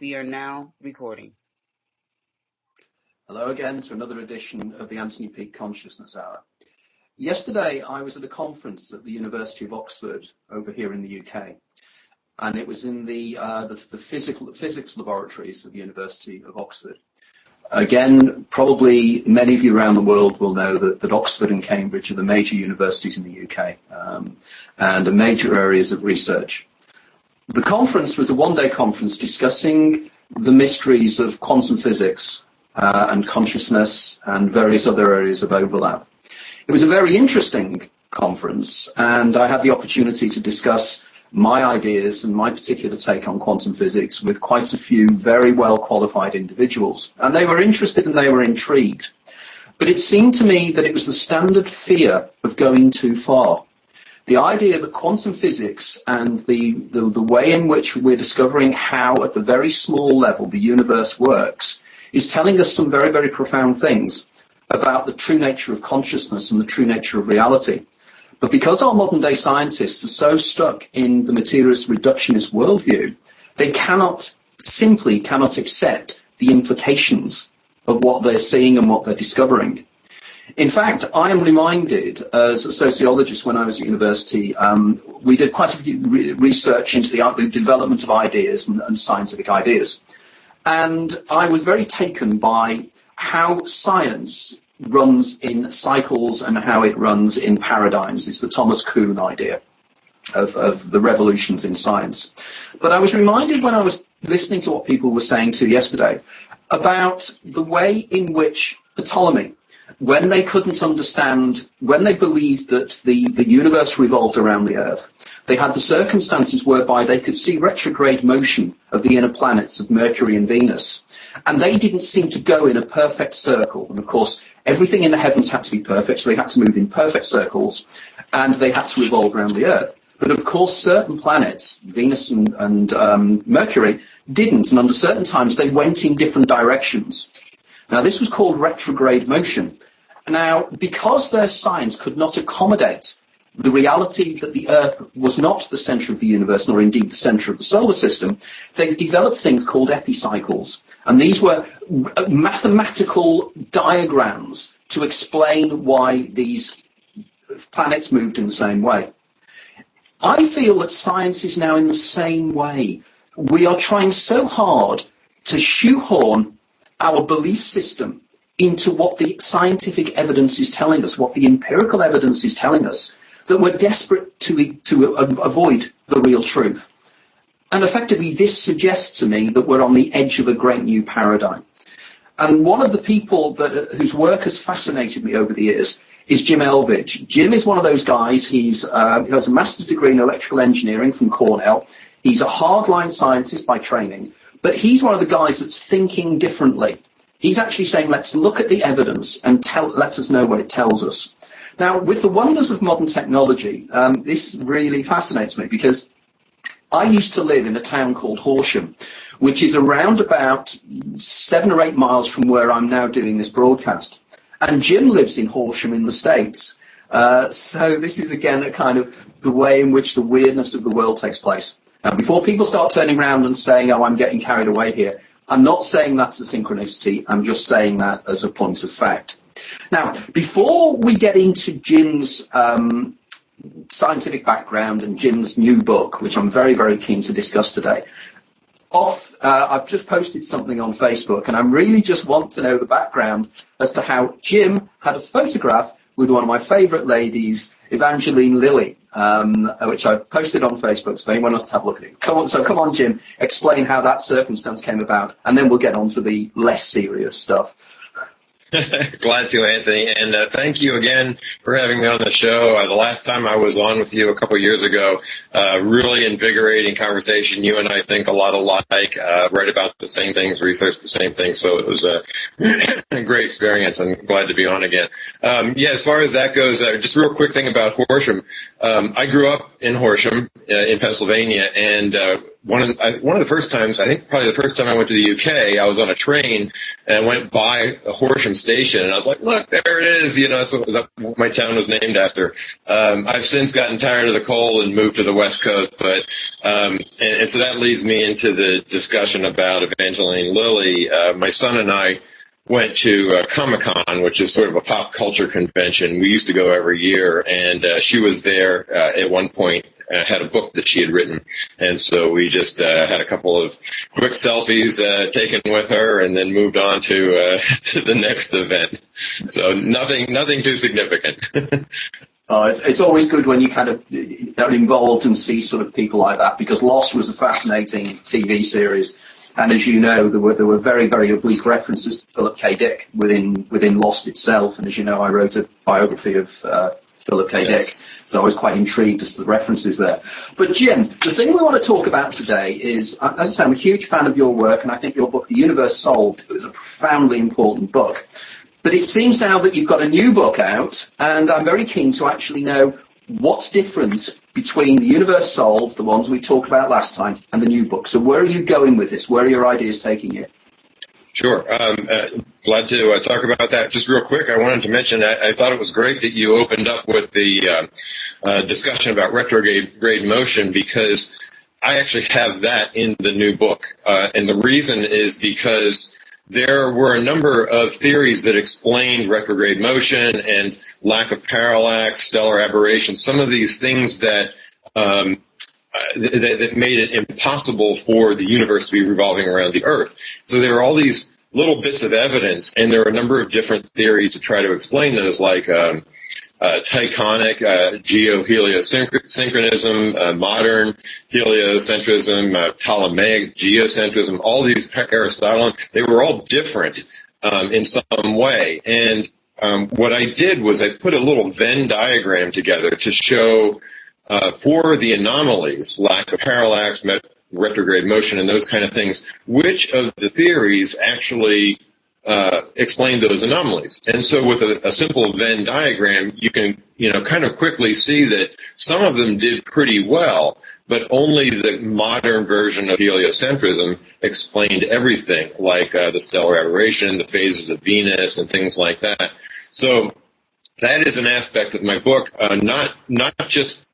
We are now recording. Hello again to another edition of the Anthony Peake Consciousness Hour. Yesterday I was at a conference at the University of Oxford over here in the UK, and it was in the physics laboratories of the University of Oxford. Again, probably many of you around the world will know that Oxford and Cambridge are the major universities in the UK and are major areas of research. The conference was a one-day conference discussing the mysteries of quantum physics and consciousness and various other areas of overlap. It was a very interesting conference, and I had the opportunity to discuss my ideas and my particular take on quantum physics with quite a few very well qualified individuals. And they were interested and they were intrigued. But it seemed to me that it was the standard fear of going too far. The idea that quantum physics and the way in which we're discovering how at the very small level the universe works is telling us some very, very profound things about the true nature of consciousness and the true nature of reality. But because our modern day scientists are so stuck in the materialist reductionist worldview, they simply cannot accept the implications of what they're seeing and what they're discovering. In fact, I am reminded as a sociologist when I was at university, we did quite a few research into the development of ideas and scientific ideas. And I was very taken by how science runs in cycles and how it runs in paradigms. It's the Thomas Kuhn idea of the revolutions in science. But I was reminded when I was listening to what people were saying to yesterday about the way in which Ptolemy, when they couldn't understand, when they believed that the universe revolved around the Earth, they had the circumstances whereby they could see retrograde motion of the inner planets of Mercury and Venus. And they didn't seem to go in a perfect circle. And of course, everything in the heavens had to be perfect, so they had to move in perfect circles, and they had to revolve around the Earth. But of course, certain planets, Venus and Mercury, didn't. And under certain times, they went in different directions. Now, this was called retrograde motion. Now, because their science could not accommodate the reality that the Earth was not the center of the universe, nor indeed the center of the solar system, they developed things called epicycles. And these were mathematical diagrams to explain why these planets moved in the same way. I feel that science is now in the same way. We are trying so hard to shoehorn our belief system into what the scientific evidence is telling us, what the empirical evidence is telling us, that we're desperate to avoid the real truth. And effectively, this suggests to me that we're on the edge of a great new paradigm. And one of the people whose work has fascinated me over the years is Jim Elvidge. Jim is one of those guys. He has a master's degree in electrical engineering from Cornell. He's a hardline scientist by training, but he's one of the guys that's thinking differently. He's actually saying, let's look at the evidence and let us know what it tells us. Now, with the wonders of modern technology, this really fascinates me because I used to live in a town called Horsham, which is around about 7 or 8 miles from where I'm now doing this broadcast. And Jim lives in Horsham in the States. So this is, again, a kind of the way in which the weirdness of the world takes place. Now, before people start turning around and saying, oh, I'm getting carried away here, I'm not saying that's a synchronicity. I'm just saying that as a point of fact. Now, before we get into Jim's scientific background and Jim's new book, which I'm very, very keen to discuss today, I've just posted something on Facebook, and I really just want to know the background as to how Jim had a photograph with one of my favourite ladies, Evangeline Lilly, which I posted on Facebook, so anyone wants to have a look at it. Come on, Jim, explain how that circumstance came about, and then we'll get on to the less serious stuff. Glad to, Anthony, and thank you again for having me on the show. The last time I was on with you a couple years ago, really invigorating conversation. You and I think a lot alike, write about the same things, research the same things, so it was a great experience. I'm glad to be on again. As far as that goes, just a real quick thing about Horsham. I grew up in Horsham in Pennsylvania, and one of the first times, I think probably the first time I went to the UK, I was on a train and went by Horsham Station, and I was like, look, there it is. That's what my town was named after. I've since gotten tired of the cold and moved to the West Coast, but and so that leads me into the discussion about Evangeline Lilly. My son and I went to Comic-Con, which is sort of a pop culture convention. We used to go every year, and she was there at one point. Had a book that she had written, and so we just had a couple of quick selfies taken with her, and then moved on to the next event. So nothing too significant. It's always good when you kind of are involved and see sort of people like that, because Lost was a fascinating TV series, and as you know, there were very, very oblique references to Philip K. Dick within Lost itself, and as you know, I wrote a biography of Philip K. Yes. Dick. So I was quite intrigued as to the references there. But Jim, the thing we want to talk about today is, as I say, I'm a huge fan of your work, and I think your book, The Universe Solved, is a profoundly important book. But it seems now that you've got a new book out, and I'm very keen to actually know what's different between The Universe Solved, the ones we talked about last time, and the new book. So where are you going with this? Where are your ideas taking you? Sure. Glad to talk about that. Just real quick, I wanted to mention that I thought it was great that you opened up with the discussion about retrograde motion, because I actually have that in the new book. And the reason is because there were a number of theories that explained retrograde motion and lack of parallax, stellar aberration, some of these things that that made it impossible for the universe to be revolving around the Earth. So there are all these little bits of evidence, and there are a number of different theories to try to explain those, like Tychonic, geoheliosynchronism, modern heliocentrism, Ptolemaic geocentrism, all these Aristotelian, they were all different in some way. And what I did was I put a little Venn diagram together to show for the anomalies, lack of parallax, retrograde motion, and those kind of things, which of the theories actually explain those anomalies. And so with a simple Venn diagram, you can, kind of quickly see that some of them did pretty well, but only the modern version of heliocentrism explained everything, like the stellar aberration, the phases of Venus, and things like that. So that is an aspect of my book, not just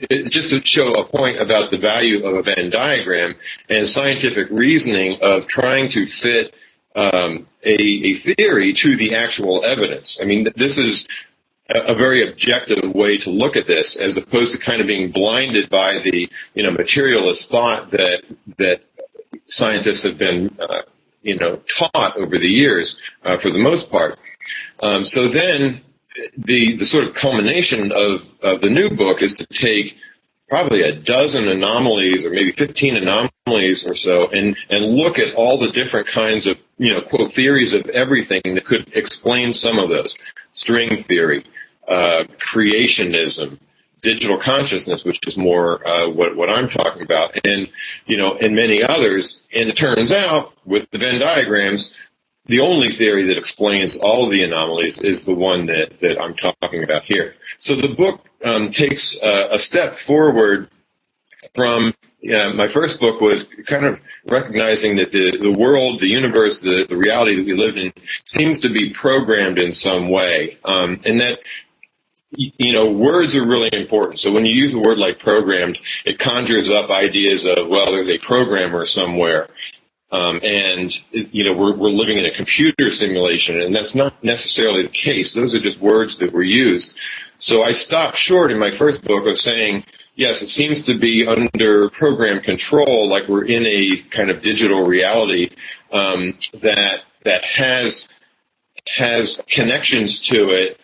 to show a point about the value of a Venn diagram and scientific reasoning of trying to fit a theory to the actual evidence. I mean, this is a very objective way to look at this, as opposed to kind of being blinded by the materialist thought that scientists have been taught over the years for the most part. So then the sort of culmination of the new book is to take probably a dozen anomalies, or maybe 15 anomalies or so, and look at all the different kinds of, quote, theories of everything that could explain some of those. String theory, creationism, digital consciousness, which is more what I'm talking about, and many others. And it turns out, with the Venn diagrams, the only theory that explains all of the anomalies is the one that I'm talking about here. So the book takes a step forward from my first book was kind of recognizing that the world, the universe, the reality that we live in seems to be programmed in some way, and that words are really important. So when you use a word like programmed, it conjures up ideas of, well, there's a programmer somewhere. And we're living in a computer simulation, and that's not necessarily the case. Those are just words that were used. So I stopped short in my first book of saying, yes, it seems to be under program control, like we're in a kind of digital reality that has connections to it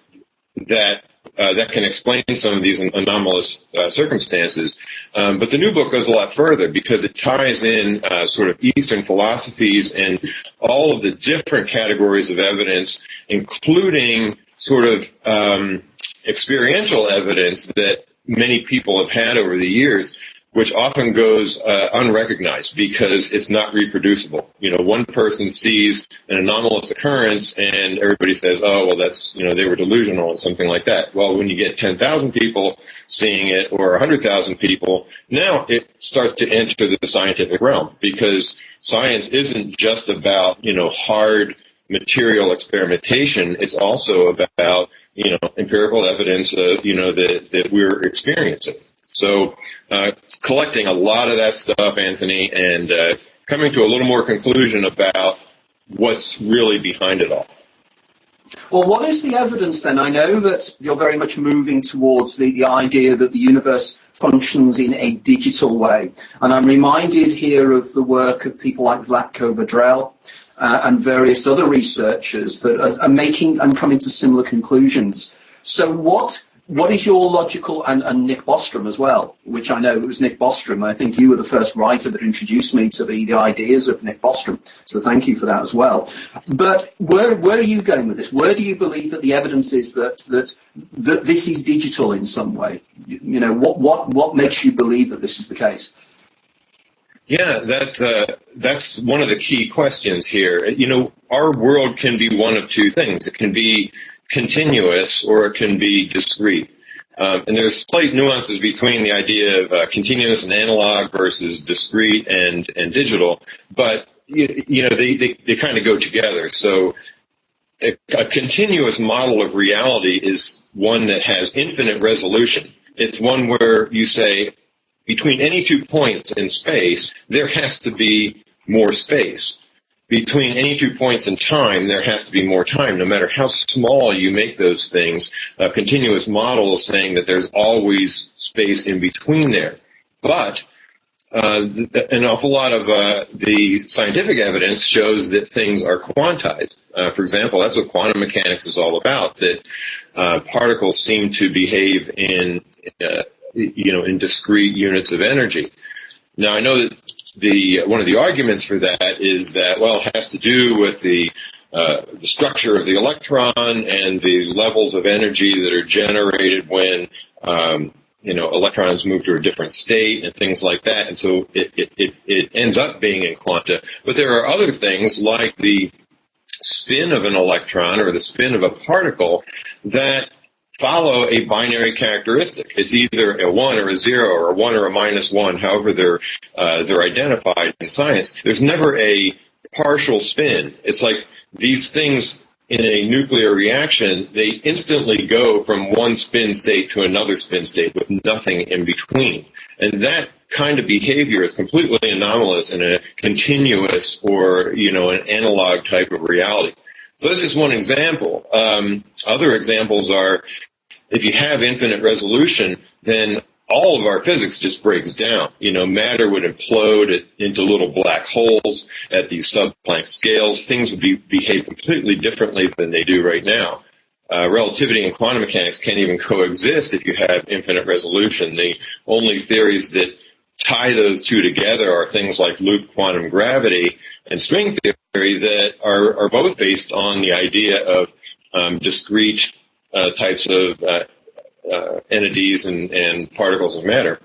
that can explain some of these anomalous circumstances. But the new book goes a lot further, because it ties in sort of Eastern philosophies and all of the different categories of evidence, including sort of experiential evidence that many people have had over the years, which often goes unrecognized because it's not reproducible. One person sees an anomalous occurrence and everybody says, oh, well, that's, they were delusional and something like that. Well, when you get 10,000 people seeing it or 100,000 people, now it starts to enter the scientific realm, because science isn't just about, hard material experimentation. It's also about, empirical evidence, that we're experiencing. So collecting a lot of that stuff, Anthony, and coming to a little more conclusion about what's really behind it all. Well, what is the evidence then? I know that you're very much moving towards the idea that the universe functions in a digital way. And I'm reminded here of the work of people like Vlatko Vedrell and various other researchers that are making and coming to similar conclusions. So what is your logical, and Nick Bostrom as well, which I know it was Nick Bostrom. I think you were the first writer that introduced me to the ideas of Nick Bostrom. So thank you for that as well. But where are you going with this? Where do you believe that the evidence is that this is digital in some way? What makes you believe that this is the case? Yeah, that's one of the key questions here. Our world can be one of two things. It can be continuous or it can be discrete. And there's slight nuances between the idea of continuous and analog versus discrete and digital, but they kind of go together. So a continuous model of reality is one that has infinite resolution. It's one where you say between any 2 points in space, there has to be more space. Between any 2 points in time, there has to be more time, no matter how small you make those things. A continuous model is saying that there's always space in between there. But an awful lot of the scientific evidence shows that things are quantized. For example, that's what quantum mechanics is all about, that particles seem to behave in discrete units of energy. Now, I know that one of the arguments for that is that, well, it has to do with the structure of the electron and the levels of energy that are generated when electrons move to a different state and things like that, and so it ends up being in quanta. But there are other things like the spin of an electron or the spin of a particle that follow a binary characteristic. It's either a 1 or a 0 or a 1 or a -1, however they're identified in science. There's never a partial spin. It's like these things in a nuclear reaction, they instantly go from one spin state to another spin state with nothing in between. And that kind of behavior is completely anomalous in a continuous or, an analog type of reality. So that's just one example. Other examples are, if you have infinite resolution, then all of our physics just breaks down. Matter would implode into little black holes at these sub-Planck scales. Things would behave completely differently than they do right now. Relativity and quantum mechanics can't even coexist if you have infinite resolution. The only theories that tie those two together are things like loop quantum gravity and string theory that are both based on the idea of discrete types of entities and particles of matter.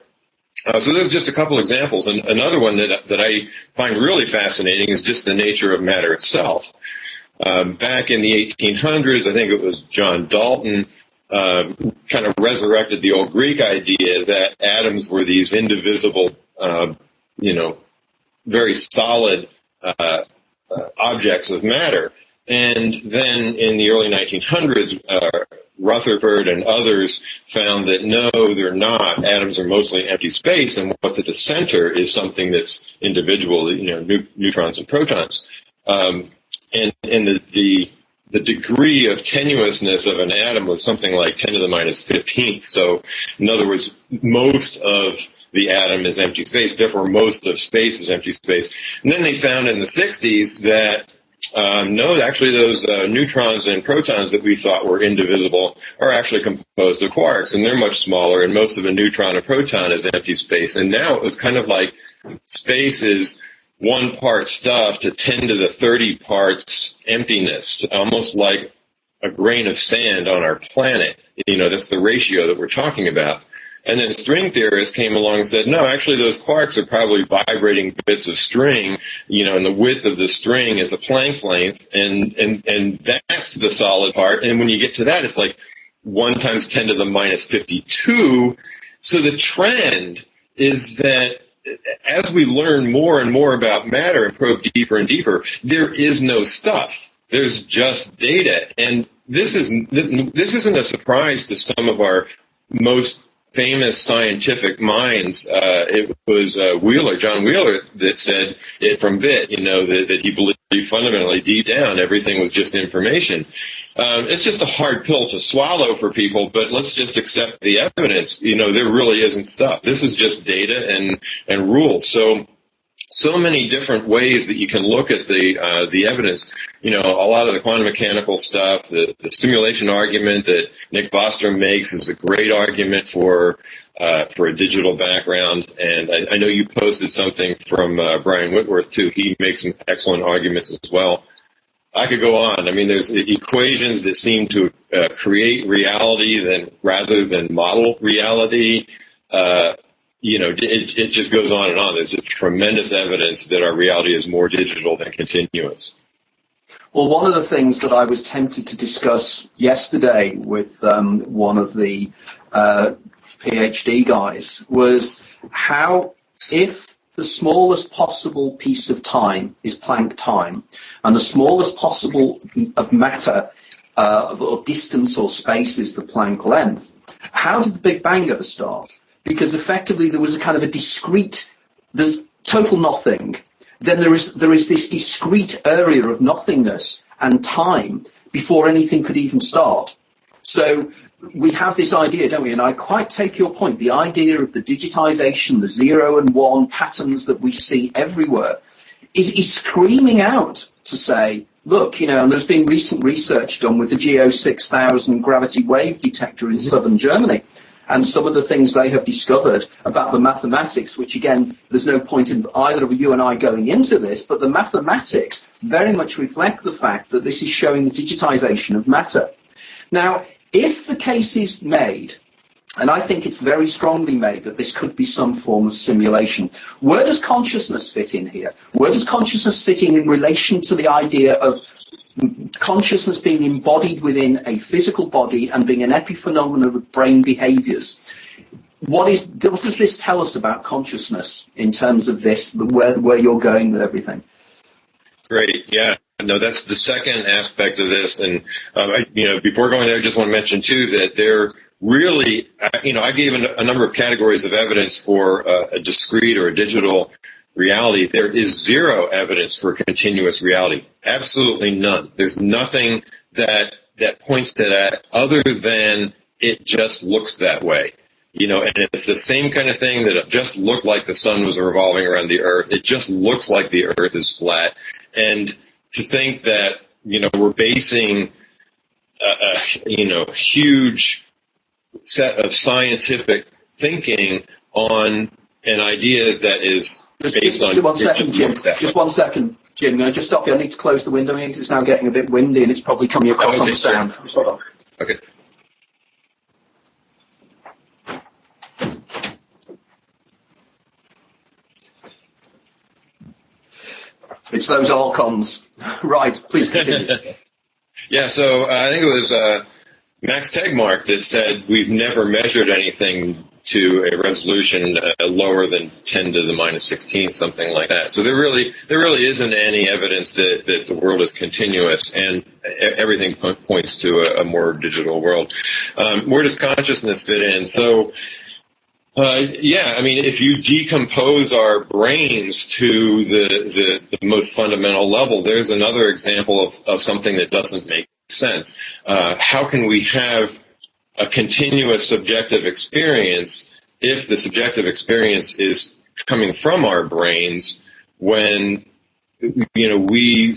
So there's just a couple examples. And another one that I find really fascinating is just the nature of matter itself. Back in the 1800s, I think it was John Dalton kind of resurrected the old Greek idea that atoms were these indivisible, very solid objects of matter. And then in the early 1900s, Rutherford and others found that no, they're not. Atoms are mostly empty space, and what's at the center is something that's individual, neutrons and protons. And the degree of tenuousness of an atom was something like 10 to the minus 15th. So, in other words, most of the atom is empty space, therefore most of space is empty space. And then they found in the 60s that no, actually those neutrons and protons that we thought were indivisible are actually composed of quarks, and they're much smaller, and most of a neutron and proton is empty space. And now it was kind of like space is 1 part stuff to 10 to the 30 parts emptiness, almost like a grain of sand on our planet. That's the ratio that we're talking about. And then string theorists came along and said, no, actually those quarks are probably vibrating bits of string, and the width of the string is a Planck length, and that's the solid part. And when you get to that, it's like 1 times 10 to the minus 52. So the trend is that as we learn more and more about matter and probe deeper and deeper, there is no stuff. There's just data. And this isn't a surprise to some of our most famous scientific minds. It was John Wheeler, that said it from bit, that he believed fundamentally deep down everything was just information. It's just a hard pill to swallow for people, but let's just accept the evidence. There really isn't stuff. This is just data and rules. So many different ways that you can look at the evidence. A lot of the quantum mechanical stuff, the simulation argument that Nick Bostrom makes is a great argument for a digital background. And I know you posted something from Brian Whitworth too. He makes some excellent arguments as well. I could go on. I mean, there's equations that seem to create reality rather than model reality. It just goes on and on. There's just tremendous evidence that our reality is more digital than continuous. Well, one of the things that I was tempted to discuss yesterday with one of the PhD guys was how, if the smallest possible piece of time is Planck time, and the smallest possible of matter or distance or space is the Planck length, how did the Big Bang ever start? Because effectively there was a kind of a discrete, there's total nothing, then there is this discrete area of nothingness and time before anything could even start. So we have this idea, don't we? And I quite take your point, the idea of the digitization, the 0 and 1 patterns that we see everywhere is screaming out to say, look, and there's been recent research done with the Geo 6000 gravity wave detector in southern Germany. And some of the things they have discovered about the mathematics, which again, there's no point in either of you and I going into this, but the mathematics very much reflect the fact that this is showing the digitization of matter. Now, if the case is made, and I think it's very strongly made, that this could be some form of simulation, where does consciousness fit in here? Where does consciousness fit in relation to the idea of consciousness being embodied within a physical body and being an epiphenomenon of brain behaviors? What does this tell us about consciousness in terms of this, where you're going with everything? Great, yeah. No, that's the second aspect of this. And, before going there, I just want to mention, too, that there really, I gave a number of categories of evidence for a discrete or a digital reality. There is zero evidence for continuous reality. Absolutely none. There's nothing that points to that other than it just looks that way. And it's the same kind of thing that it just looked like the sun was revolving around the earth. It just looks like the earth is flat. And to think that, we're basing a huge set of scientific thinking on an idea that is based on... Just 1 second, Jim. Just 1 second, Jim. I'm going to just stop you. I need to close the window because it's now getting a bit windy and it's probably coming across on the sound. Just hold on. Okay. It's those Archons. Right, please continue. Yeah, so I think it was Max Tegmark that said we've never measured anything to a resolution lower than 10 to the minus 16, something like that. So there really isn't any evidence that the world is continuous, and everything points to a more digital world. Where does consciousness fit in? So, if you decompose our brains to the most fundamental level, there's another example of something that doesn't make sense. How can we have a continuous subjective experience if the subjective experience is coming from our brains when, we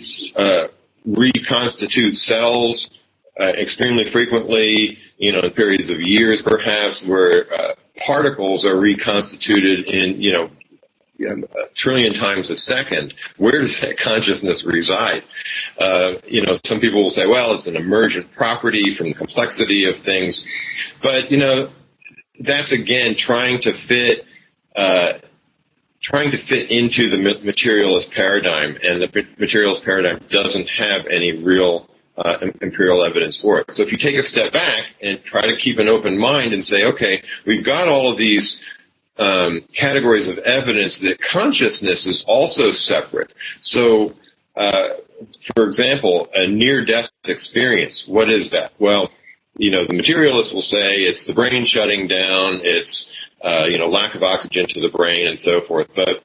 reconstitute cells extremely frequently, in periods of years perhaps, where particles are reconstituted in, a trillion times a second. Where does that consciousness reside? Some people will say, well, it's an emergent property from the complexity of things. But, that's again trying to fit into the materialist paradigm, and the materialist paradigm doesn't have any real empirical evidence for it. So if you take a step back and try to keep an open mind and say, okay, we've got all of these categories of evidence that consciousness is also separate. So, for example, a near-death experience, what is that? Well, the materialists will say it's the brain shutting down, it's lack of oxygen to the brain and so forth. But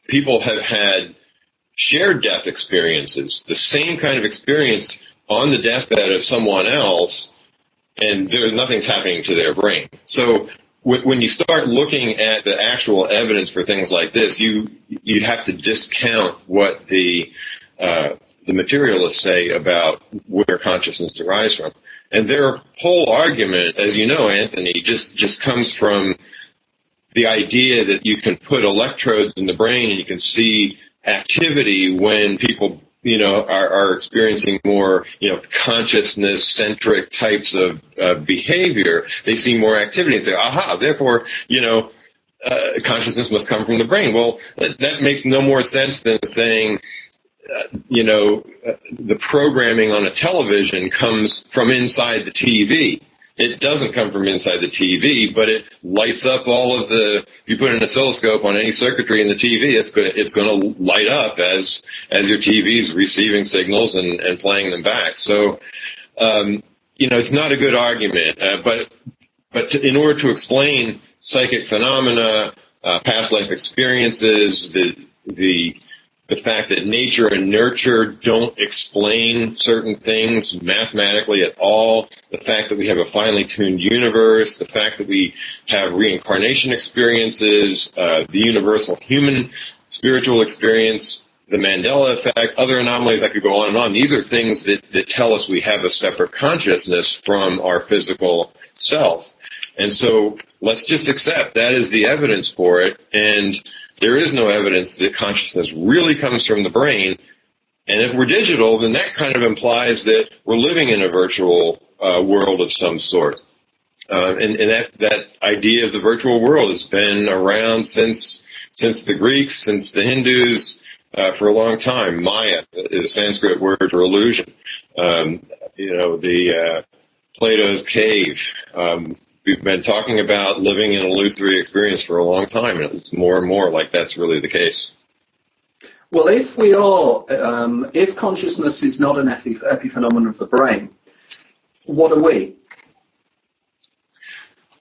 people have had shared death experiences, the same kind of experience on the deathbed of someone else, and nothing's happening to their brain. So when you start looking at the actual evidence for things like this, you have to discount what the materialists say about where consciousness derives from. And their whole argument, as you know, Anthony, just comes from the idea that you can put electrodes in the brain and you can see activity when people, are experiencing more, consciousness-centric types of behavior. They see more activity and say, aha, therefore, consciousness must come from the brain. Well, that makes no more sense than saying, the programming on a television comes from inside the TV. It doesn't come from inside the TV, but it lights up all of you put an oscilloscope on any circuitry in the TV, it's going to light up as your TV is receiving signals and playing them back. So, it's not a good argument, but in order to explain psychic phenomena, past life experiences, the fact that nature and nurture don't explain certain things mathematically at all, the fact that we have a finely tuned universe, the fact that we have reincarnation experiences, the universal human spiritual experience, the Mandela Effect, other anomalies that could go on and on. These are things that tell us we have a separate consciousness from our physical self. And so let's just accept that is the evidence for it, and there is no evidence that consciousness really comes from the brain. And if we're digital, then that kind of implies that we're living in a virtual world of some sort. And that idea of the virtual world has been around since the Greeks, since the Hindus, for a long time. Maya is a Sanskrit word for illusion. Plato's cave. We've been talking about living in an illusory experience for a long time, and it's more and more like that's really the case. Well, if consciousness is not an epiphenomenon of the brain, what are we?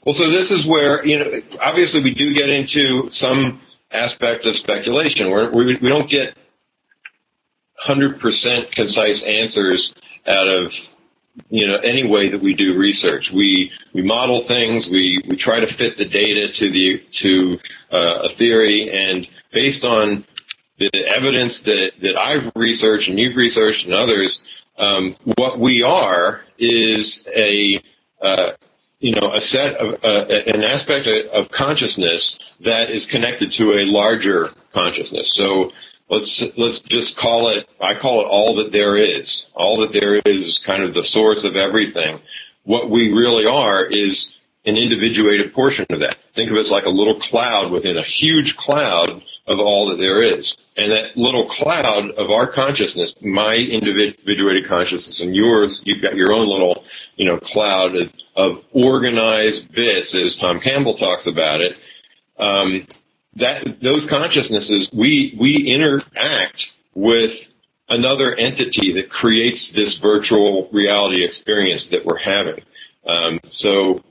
Well, so this is where, obviously we do get into some aspect of speculation where we don't get 100% concise answers out of any way that we do research. We model things, we try to fit the data to a theory, and based on the evidence that I've researched and you've researched and others, what we are is an aspect of consciousness that is connected to a larger consciousness. So let's just call it, I call it all that there is. All that there is kind of the source of everything. What we really are is an individuated portion of that. Think of it as like a little cloud within a huge cloud of all that there is. And that little cloud of our consciousness, my individuated consciousness and yours, you've got your own little, cloud of organized bits, as Tom Campbell talks about it. Those consciousnesses, we interact with another entity that creates this virtual reality experience that we're having. So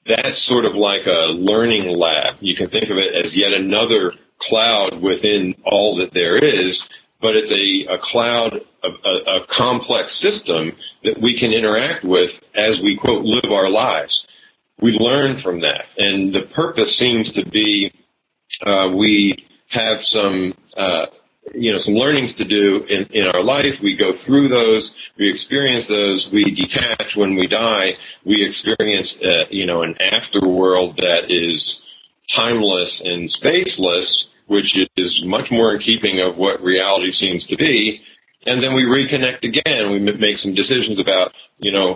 that's sort of like a learning lab. You can think of it as yet another cloud within all that there is, but it's a cloud, a complex system that we can interact with as we, quote, live our lives. We learn from that. And the purpose seems to be we have some learnings to do in our life. We go through those, we experience those, we detach when we die, we experience, an afterworld that is timeless and spaceless, which is much more in keeping of what reality seems to be. And then we reconnect again. We make some decisions about,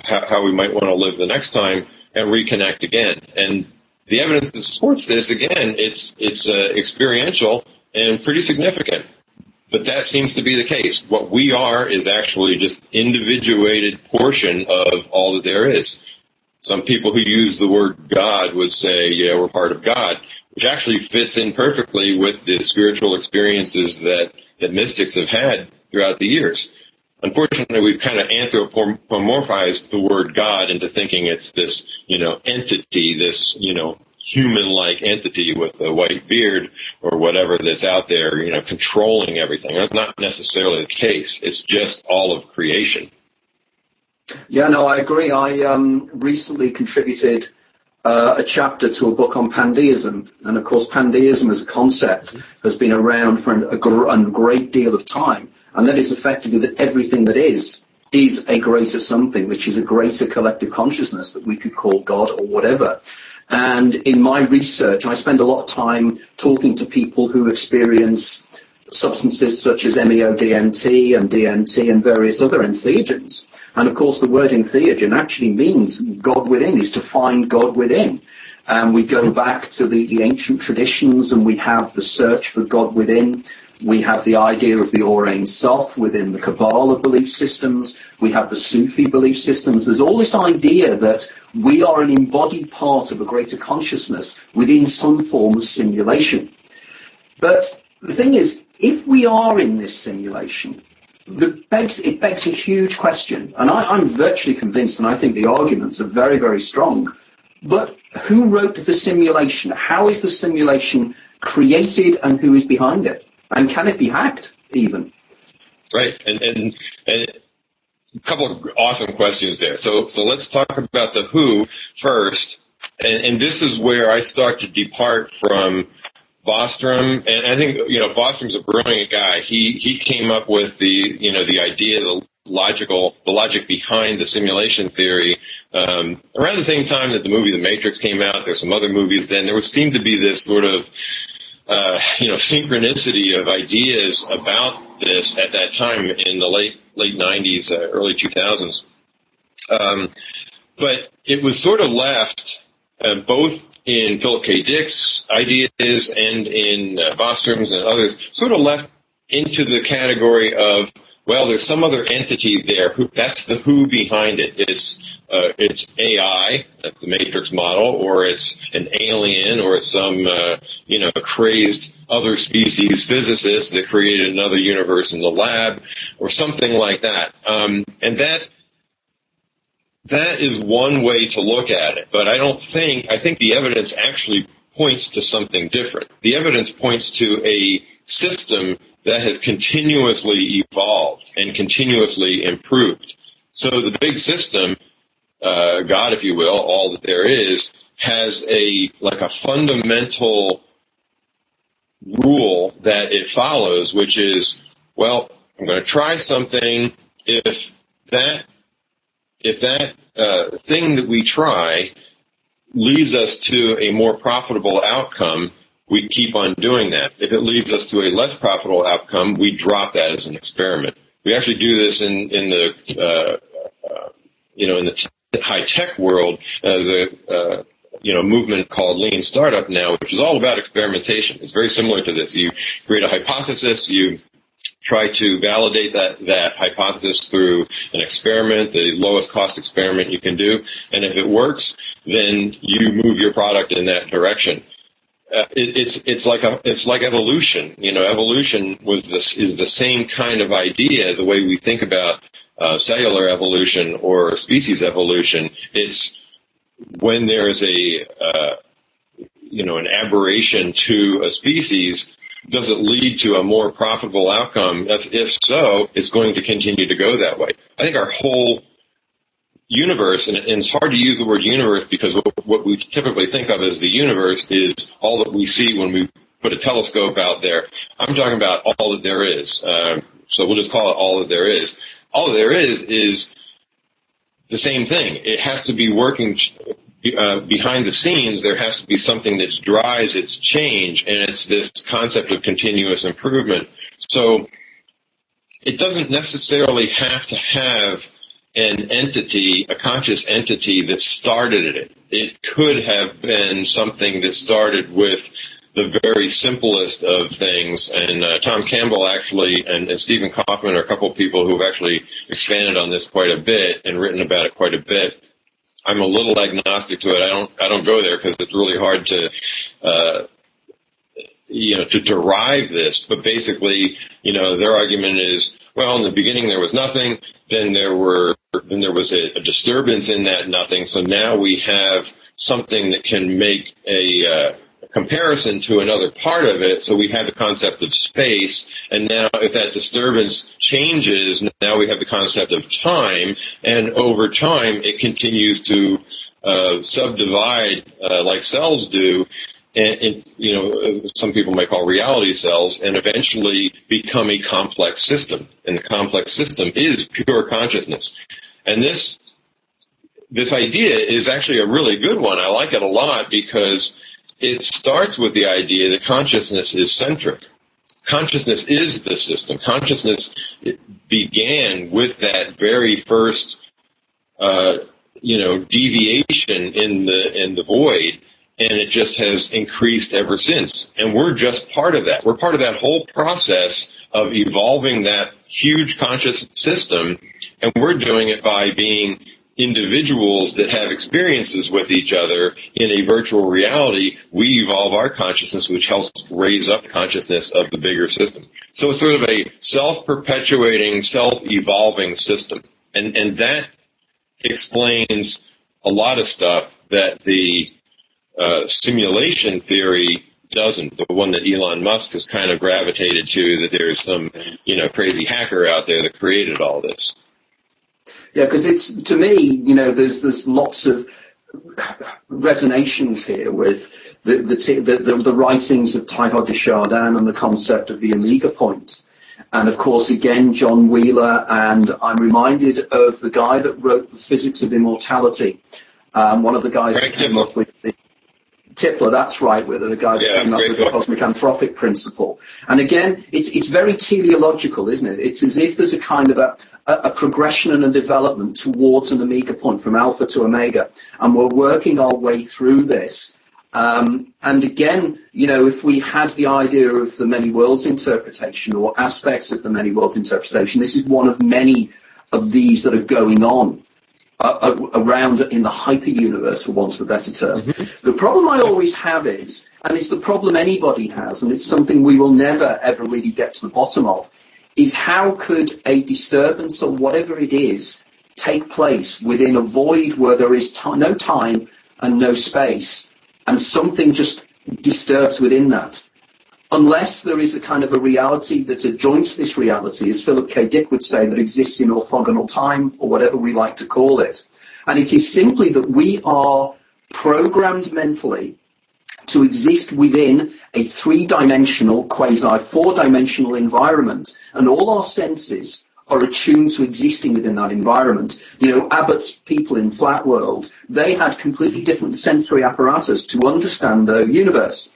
how we might want to live the next time. and reconnect again. And the evidence that supports this, again, it's experiential and pretty significant. But that seems to be the case. What we are is actually just individuated portion of all that there is. Some people who use the word God would say, yeah, we're part of God, which actually fits in perfectly with the spiritual experiences that mystics have had throughout the years. Unfortunately, we've kind of anthropomorphized the word God into thinking it's this, entity, this, human-like entity with a white beard or whatever that's out there, controlling everything. That's not necessarily the case. It's just all of creation. Yeah, no, I agree. I recently contributed a chapter to a book on Pantheism. And of course, Pantheism as a concept has been around for a great deal of time. And that is effectively that everything that is a greater something, which is a greater collective consciousness that we could call God or whatever. And in my research, I spend a lot of time talking to people who experience substances such as MEO-DMT and DMT and various other entheogens. And of course, the word entheogen actually means God within, is to find God within. And we go back to the ancient traditions and we have the search for God within. We have the idea of the Or Ein Sof within the Kabbalah belief systems. We have the Sufi belief systems. There's all this idea that we are an embodied part of a greater consciousness within some form of simulation. But the thing is, if we are in this simulation, it begs a huge question. And I'm virtually convinced, and I think the arguments are very, very strong. But who wrote the simulation? How is the simulation created and who is behind it? And can it be hacked, even? Right, and a couple of awesome questions there. So let's talk about the who first, and this is where I start to depart from Bostrom, and I think Bostrom's a brilliant guy. He came up with the idea, the logic behind the simulation theory around the same time that the movie The Matrix came out. There's some other movies then. There seemed to be this sort of synchronicity of ideas about this at that time in the late 90s, early 2000s. But it was sort of left both in Philip K. Dick's ideas and in Bostrom's and others, sort of left into the category of, well, there's some other entity there. That's the who behind it. It's AI, that's the Matrix model, or it's an alien, or it's some crazed other species physicist that created another universe in the lab, or something like that. And that is one way to look at it. But I think the evidence actually points to something different. The evidence points to a system that has continuously evolved and continuously improved. So the big system, God, if you will, all that there is, has a fundamental rule that it follows, which is, well, I'm going to try something. If that thing that we try leads us to a more profitable outcome, we keep on doing that. If it leads us to a less profitable outcome, we drop that as an experiment. We actually do this in the high tech world as a movement called Lean Startup now, which is all about experimentation. It's very similar to this. You create a hypothesis, you try to validate that hypothesis through an experiment, the lowest cost experiment you can do, and if it works, then you move your product in that direction. It's like evolution. Evolution is the same kind of idea. The way we think about cellular evolution or species evolution, it's when there is an aberration to a species. Does it lead to a more profitable outcome? If so, it's going to continue to go that way. I think our whole universe, and it's hard to use the word universe because what we typically think of as the universe is all that we see when we put a telescope out there. I'm talking about all that there is. So we'll just call it all that there is. All that there is the same thing. It has to be working behind the scenes. There has to be something that drives its change, and it's this concept of continuous improvement. So it doesn't necessarily have to have an entity, a conscious entity that started it. it could have been something that started with the very simplest of things. And Tom Campbell actually, and Stephen Kaufman are a couple of people who have actually expanded on this quite a bit and written about it quite a bit. I'm a little agnostic to it. I don't go there because it's really hard to, to derive this. But basically, their argument is, well, in the beginning there was nothing, then there was a disturbance in that nothing. So now we have something that can make a comparison to another part of it. So we have the concept of space, and now if that disturbance changes, now we have the concept of time, and over time it continues to subdivide like cells do, and some people might call reality cells, and eventually become a complex system. And the complex system is pure consciousness. And this idea is actually a really good one. I like it a lot because it starts with the idea that consciousness is centric. Consciousness is the system. Consciousness began with that very first, deviation in the void, and it just has increased ever since. And we're just part of that. We're part of that whole process of evolving that huge conscious system, and we're doing it by being individuals that have experiences with each other in a virtual reality. We evolve our consciousness, which helps raise up the consciousness of the bigger system. So it's sort of a self-perpetuating, self-evolving system. And that explains a lot of stuff that the simulation theory doesn't. The one that Elon Musk has kind of gravitated to, that there's some, crazy hacker out there that created all this. Yeah, because it's, to me, there's lots of resonations here with the writings of Teilhard de Chardin and the concept of the Omega point. And of course, again, John Wheeler, and I'm reminded of the guy that wrote The Physics of Immortality, one of the guys that came up with the Tipler, that's right, with the guy that came up with the cosmic anthropic principle. And again, it's very teleological, isn't it? It's as if there's a kind of a progression and a development towards an omega point, from alpha to omega, and we're working our way through this. And again, if we had the idea of the many worlds interpretation, or aspects of the many worlds interpretation, this is one of many of these that are going on around in the hyper-universe, for want of a better term. Mm-hmm. The problem I always have is, and it's the problem anybody has, and it's something we will never, ever really get to the bottom of, is how could a disturbance, or whatever it is, take place within a void where there is no time and no space, and something just disturbs within that? Unless there is a kind of a reality that adjoins this reality, as Philip K. Dick would say, that exists in orthogonal time, or whatever we like to call it. And it is simply that we are programmed mentally to exist within a three-dimensional, quasi-four-dimensional environment, and all our senses are attuned to existing within that environment. Abbott's people in Flat World, they had completely different sensory apparatus to understand the universe.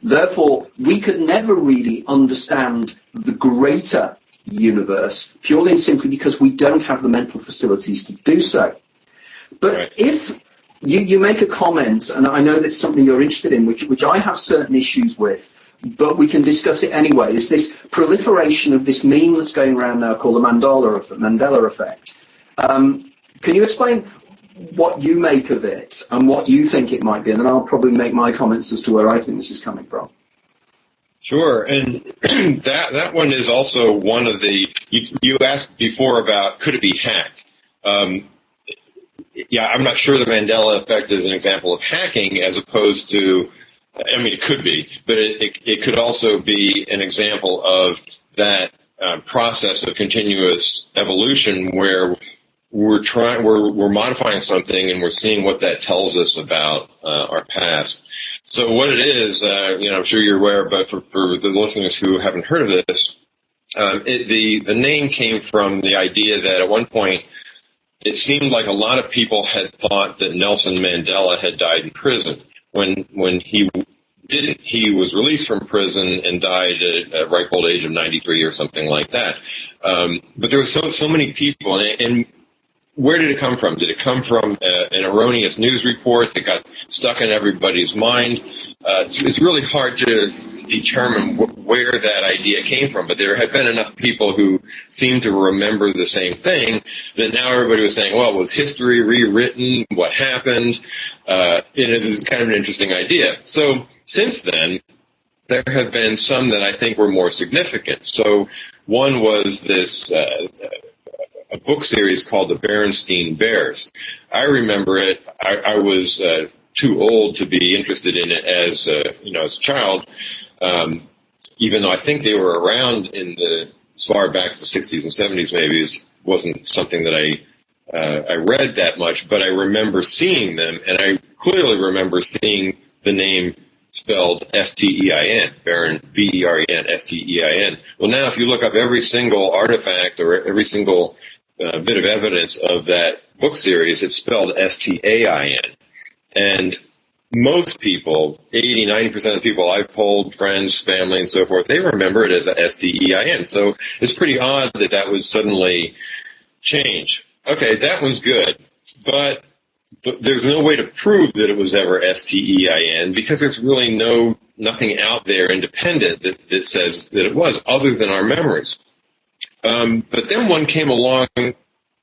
Therefore, we could never really understand the greater universe, purely and simply because we don't have the mental facilities to do so. But right. If you make a comment, and I know that's something you're interested in, which I have certain issues with, but we can discuss it anyway, is this proliferation of this meme that's going around now called the Mandela Effect. Can you explain what you make of it and what you think it might be, and then I'll probably make my comments as to where I think this is coming from. Sure, and that one is also one of the, you asked before about could it be hacked. Yeah, I'm not sure the Mandela Effect is an example of hacking, as opposed to, I mean, it could be, but it could also be an example of that process of continuous evolution where we're modifying something and we're seeing what that tells us about our past. So what it is, I'm sure you're aware, but for the listeners who haven't heard of this, the name came from the idea that at one point it seemed like a lot of people had thought that Nelson Mandela had died in prison. When he didn't, he was released from prison and died at a ripe old age of 93 or something like that. But there were so many people, and where did it come from? Did it come from an erroneous news report that got stuck in everybody's mind. It's really hard to determine where that idea came from, but there had been enough people who seemed to remember the same thing that now everybody was saying, well, was history rewritten? What happened? And it is kind of an interesting idea. So since then, there have been some that I think were more significant. So one was this a book series called The Berenstain Bears. I remember it. I was too old to be interested in it as as a child, even though I think they were around in as far back as the 60s and 70s. Maybe it wasn't something that I read that much, but I remember seeing them, and I clearly remember seeing the name spelled S-T-E-I-N, Beren, B-E-R-E-N, S-T-E-I-n. Well, now if you look up every single artifact or every single bit of evidence of that book series, it's spelled S-T-A-I-N. And most people, 80, 90% of the people I've polled, friends, family, and so forth, they remember it as S-T-E-I-N. So it's pretty odd that that would suddenly change. Okay, that one's good, but there's no way to prove that it was ever S-T-E-I-N because there's really nothing out there independent that says that it was, other than our memories. But then one came along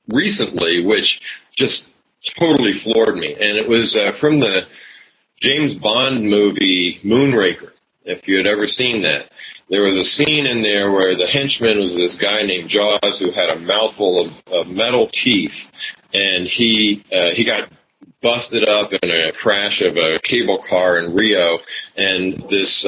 recently which just totally floored me, and it was from the James Bond movie Moonraker, if you had ever seen that. There was a scene in there where the henchman was this guy named Jaws who had a mouthful of metal teeth, and he got busted up in a crash of a cable car in Rio, and this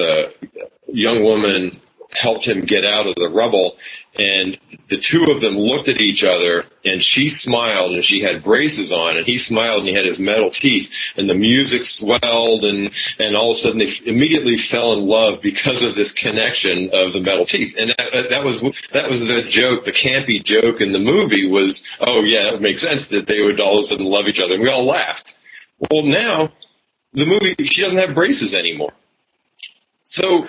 young woman helped him get out of the rubble, and the two of them looked at each other, and she smiled, and she had braces on, and he smiled, and he had his metal teeth, and the music swelled, and all of a sudden they immediately fell in love because of this connection of the metal teeth. And that was the joke, the campy joke in the movie was, oh yeah, it makes sense that they would all of a sudden love each other, and we all laughed. Well, now, the movie, she doesn't have braces anymore. So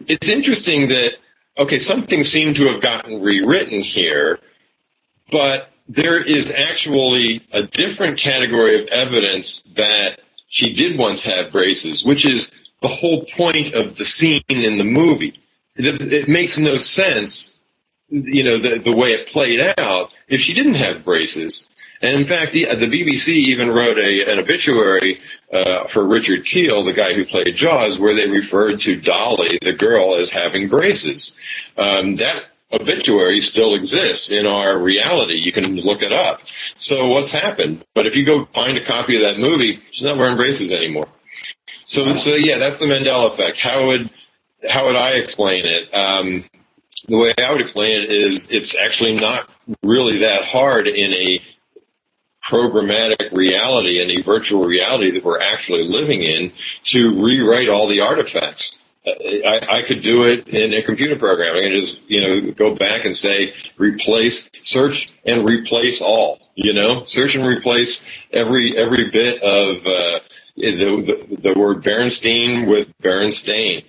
it's interesting that, okay, something seemed to have gotten rewritten here, but there is actually a different category of evidence that she did once have braces, which is the whole point of the scene in the movie. It makes no sense, the way it played out if she didn't have braces. And in fact, the BBC even wrote an obituary for Richard Keel, the guy who played Jaws, where they referred to Dolly, the girl, as having braces. That obituary still exists in our reality. You can look it up. So what's happened? But if you go find a copy of that movie, she's not wearing braces anymore. So yeah, that's the Mandela Effect. How would I explain it? The way I would explain it is it's actually not really that hard in a programmatic reality and a virtual reality that we're actually living in to rewrite all the artifacts. I could do it in a computer program. I can just, go back and say, search and replace all, search and replace every bit of, the word Berenstain with Berenstain.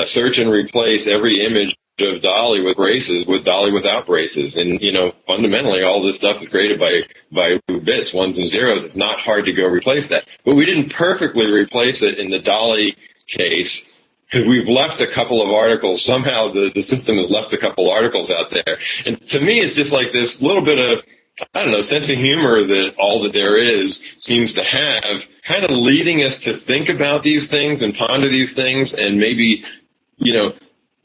Search and replace every image of Dolly with braces with Dolly without braces. And, fundamentally all this stuff is created by bits, ones and zeros. It's not hard to go replace that. But we didn't perfectly replace it in the Dolly case because we've left a couple of articles. Somehow the system has left a couple articles out there. And to me, it's just like this little bit of, sense of humor that all that there is seems to have, kind of leading us to think about these things and ponder these things and maybe,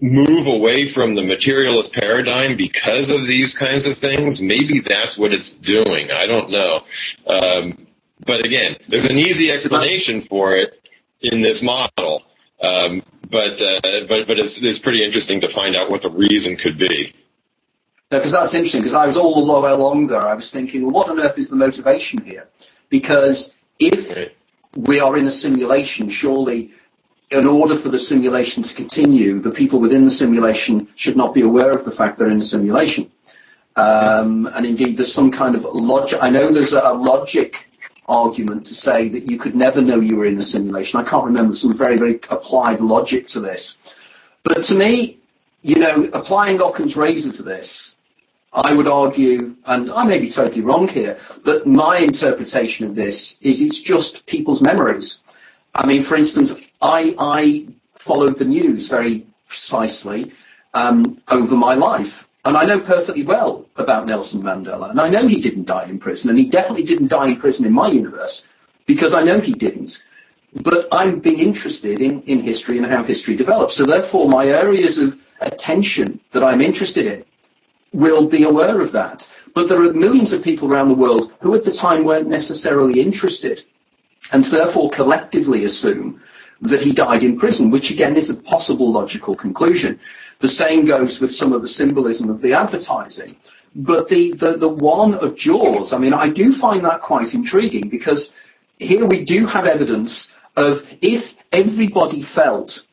move away from the materialist paradigm because of these kinds of things. Maybe that's what it's doing. I don't know. But again, there's an easy explanation for it in this model. But it's pretty interesting to find out what the reason could be. No, because that's interesting, because I was all the way along there, I was thinking, well, what on earth is the motivation here? Because if we are in a simulation, surely in order for the simulation to continue, the people within the simulation should not be aware of the fact they're in a simulation. And indeed, there's some kind of logic. I know there's a logic argument to say that you could never know you were in a simulation. I can't remember some very, very applied logic to this. But to me, applying Occam's razor to this, I would argue, and I may be totally wrong here, but my interpretation of this is it's just people's memories. I mean, for instance, I followed the news very precisely over my life. And I know perfectly well about Nelson Mandela. And I know he didn't die in prison. And he definitely didn't die in prison in my universe, because I know he didn't. But I'm being interested in history and how history develops. So therefore, my areas of attention that I'm interested in will be aware of that. But there are millions of people around the world who at the time weren't necessarily interested, and therefore collectively assume that he died in prison, which again is a possible logical conclusion. The same goes with some of the symbolism of the advertising. But the one of Jaws, I mean, I do find that quite intriguing, because here we do have evidence of, if everybody felt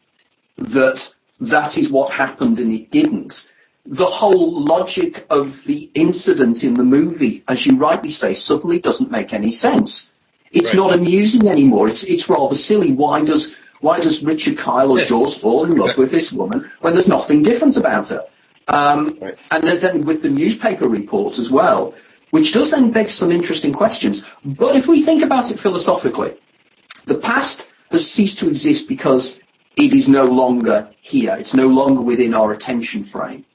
that that is what happened and it didn't, the whole logic of the incident in the movie, as you rightly say, suddenly doesn't make any sense. It's not amusing anymore. It's rather silly. Why does Richard Kyle or Jaws fall in love with this woman when there's nothing different about her? And then with the newspaper report as well, which does then beg some interesting questions. But if we think about it philosophically, the past has ceased to exist because it is no longer here. It's no longer within our attention frame.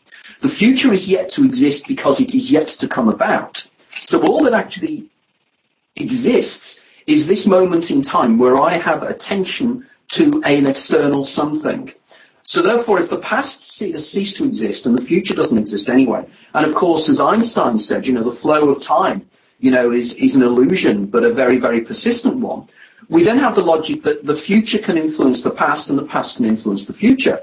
The future is yet to exist because it is yet to come about. So all that actually exists is this moment in time where I have attention to an external something. So therefore, if the past has ceased to exist and the future doesn't exist anyway, and of course, as Einstein said, the flow of time, is an illusion, but a very, very persistent one, we then have the logic that the future can influence the past and the past can influence the future.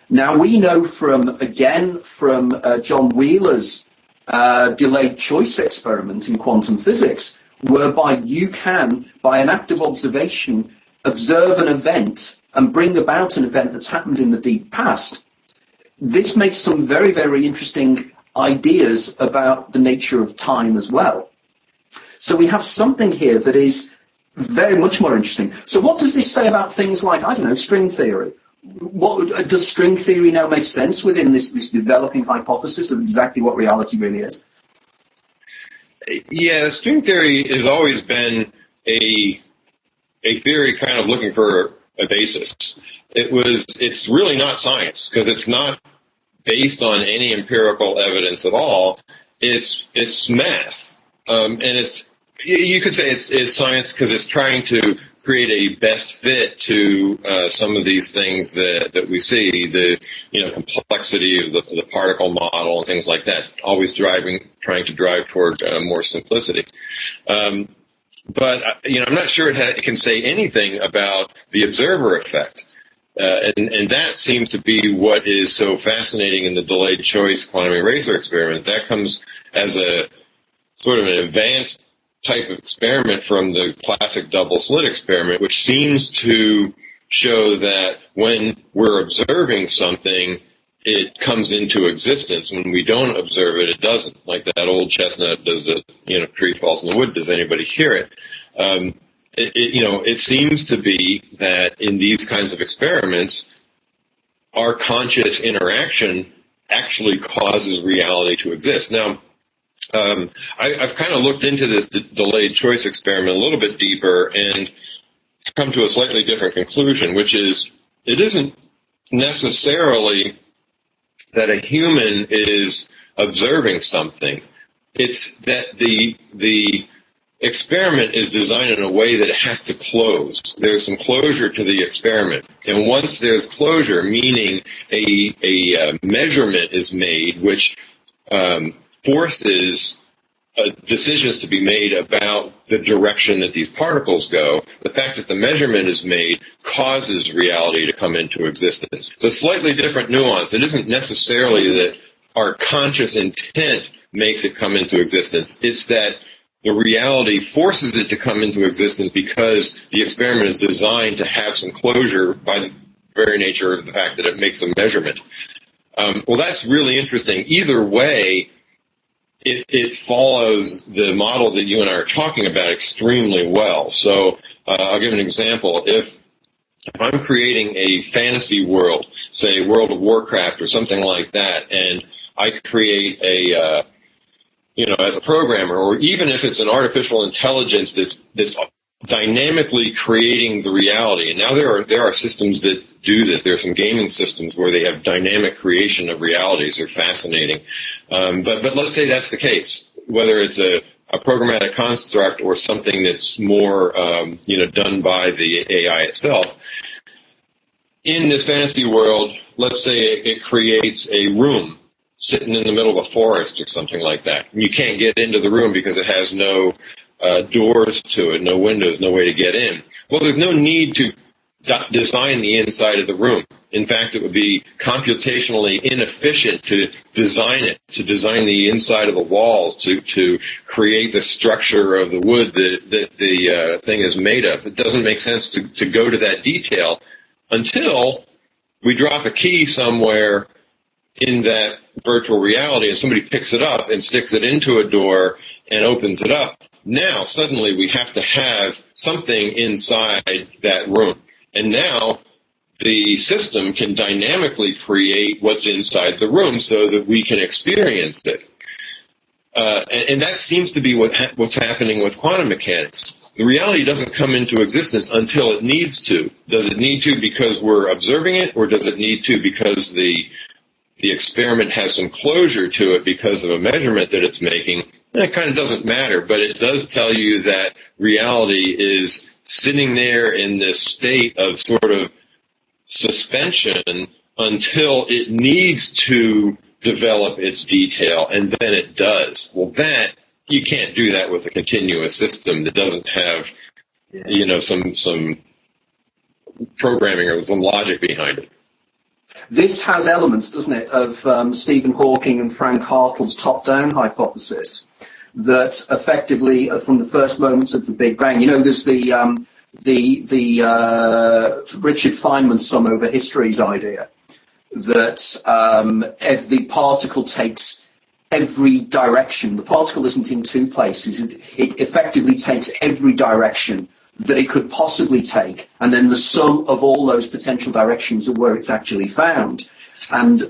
Now, we know from John Wheeler's delayed choice experiment in quantum physics, whereby you can, by an act of observation, observe an event and bring about an event that's happened in the deep past. This makes some very, very interesting ideas about the nature of time as well. So we have something here that is very much more interesting. So what does this say about things like, string theory? Does string theory now make sense within this developing hypothesis of exactly what reality really is? Yeah, string theory has always been a theory kind of looking for a basis. It's really not science, because it's not based on any empirical evidence at all. It's math, and you could say it's science because it's trying to create a best fit to some of these things that we see, the complexity of the particle model and things like that, always trying to drive toward more simplicity. But I'm not sure it can say anything about the observer effect. And that seems to be what is so fascinating in the delayed choice quantum eraser experiment. That comes as a sort of an advanced type of experiment from the classic double slit experiment, which seems to show that when we're observing something, it comes into existence. When we don't observe it, it doesn't. Like that old chestnut, does the tree falls in the wood, does anybody hear it? It seems to be that in these kinds of experiments, our conscious interaction actually causes reality to exist. Now, I've kind of looked into this delayed choice experiment a little bit deeper and come to a slightly different conclusion, which is it isn't necessarily that a human is observing something. It's that the experiment is designed in a way that it has to close. There's some closure to the experiment. And once there's closure, meaning a measurement is made, which forces decisions to be made about the direction that these particles go, the fact that the measurement is made causes reality to come into existence. It's a slightly different nuance. It isn't necessarily that our conscious intent makes it come into existence. It's that the reality forces it to come into existence because the experiment is designed to have some closure by the very nature of the fact that it makes a measurement. Well, that's really interesting. Either way, it follows the model that you and I are talking about extremely well. So I'll give an example. If I'm creating a fantasy world, say World of Warcraft or something like that, and I create as a programmer, or even if it's an artificial intelligence that's dynamically creating the reality. And now there are systems that do this. There are some gaming systems where they have dynamic creation of realities. They're fascinating. But let's say that's the case, whether it's a programmatic construct or something that's more, done by the AI itself. In this fantasy world, let's say it creates a room sitting in the middle of a forest or something like that. You can't get into the room because it has no doors to it, no windows, no way to get in. Well, there's no need to design the inside of the room. In fact, it would be computationally inefficient to design it, to design the inside of the walls, to create the structure of the wood that the thing is made of. It doesn't make sense to go to that detail until we drop a key somewhere in that virtual reality and somebody picks it up and sticks it into a door and opens it up. Now, suddenly, we have to have something inside that room. And now, the system can dynamically create what's inside the room so that we can experience it. And that seems to be what's happening with quantum mechanics. The reality doesn't come into existence until it needs to. Does it need to because we're observing it, or does it need to because the experiment has some closure to it because of a measurement that it's making? It kind of doesn't matter, but it does tell you that reality is sitting there in this state of sort of suspension until it needs to develop its detail, and then it does. Well, that, you can't do that with a continuous system that doesn't have, some programming or some logic behind it. This has elements, doesn't it, of Stephen Hawking and Frank Hartle's Topdown Hypothesis, that effectively, from the first moments of the Big Bang, there's the Richard Feynman's sum over histories idea, that if the particle takes every direction, the particle isn't in two places, it effectively takes every direction that it could possibly take, and then the sum of all those potential directions are where it's actually found. And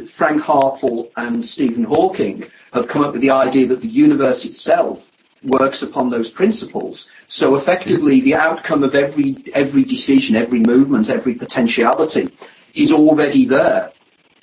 Frank Hartle and Stephen Hawking have come up with the idea that the universe itself works upon those principles. So effectively, the outcome of every decision, every movement, every potentiality is already there,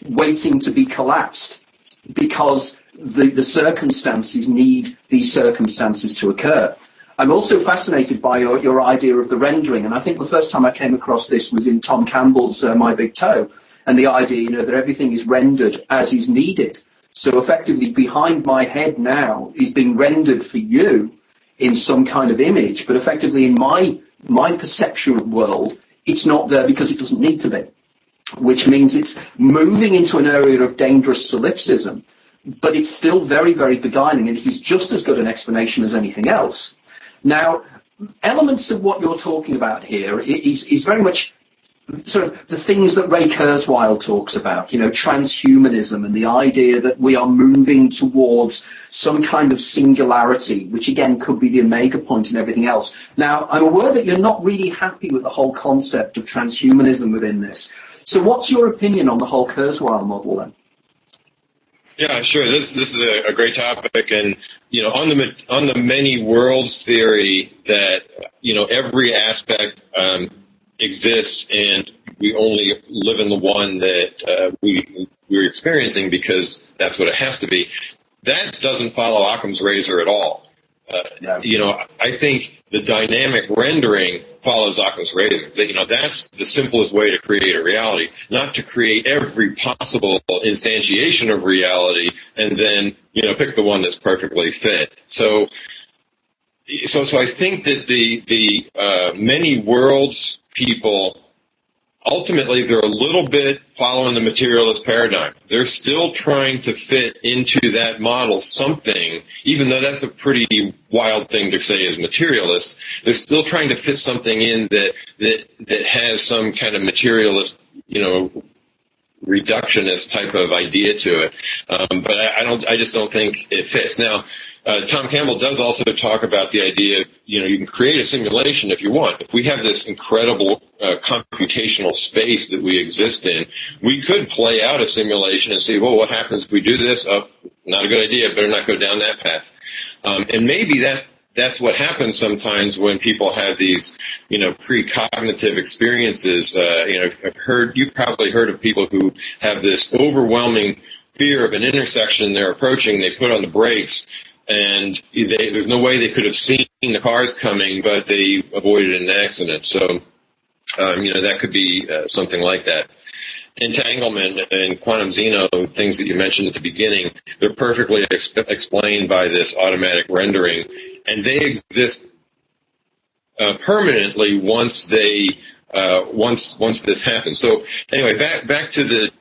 waiting to be collapsed, because the circumstances need these circumstances to occur. I'm also fascinated by your idea of the rendering, and I think the first time I came across this was in Tom Campbell's My Big Toe, and the idea, that everything is rendered as is needed. So effectively, behind my head now is being rendered for you in some kind of image, but effectively in my perceptual world, it's not there because it doesn't need to be, which means it's moving into an area of dangerous solipsism, but it's still very, very beguiling, and it is just as good an explanation as anything else. Now, elements of what you're talking about here is very much sort of the things that Ray Kurzweil talks about, transhumanism and the idea that we are moving towards some kind of singularity, which again could be the omega point and everything else. Now, I'm aware that you're not really happy with the whole concept of transhumanism within this. So what's your opinion on the whole Kurzweil model then? Yeah, sure. This is a great topic, and on the many worlds theory that every aspect exists, and we only live in the one that we're experiencing because that's what it has to be. That doesn't follow Occam's razor at all. I think the dynamic rendering follows Occam's razor. That's the simplest way to create a reality, not to create every possible instantiation of reality and then, pick the one that's perfectly fit. So I think that the many worlds people, ultimately, they're a little bit following the materialist paradigm. They're still trying to fit into that model something, even though that's a pretty wild thing to say as materialist. They're still trying to fit something in that has some kind of materialist, reductionist type of idea to it. But I just don't think it fits. Now, Tom Campbell does also talk about the idea of, you can create a simulation if you want. If we have this incredible computational space that we exist in, we could play out a simulation and see, well, what happens if we do this? Oh, not a good idea. Better not go down that path. And maybe that's what happens sometimes when people have these, precognitive experiences. You've probably heard of people who have this overwhelming fear of an intersection they're approaching. They put on the brakes, and there's no way they could have seen the cars coming, but they avoided an accident. So, that could be something like that. Entanglement and quantum Zeno, things that you mentioned at the beginning, they're perfectly explained by this automatic rendering, and they exist permanently once this happens. So anyway, back to the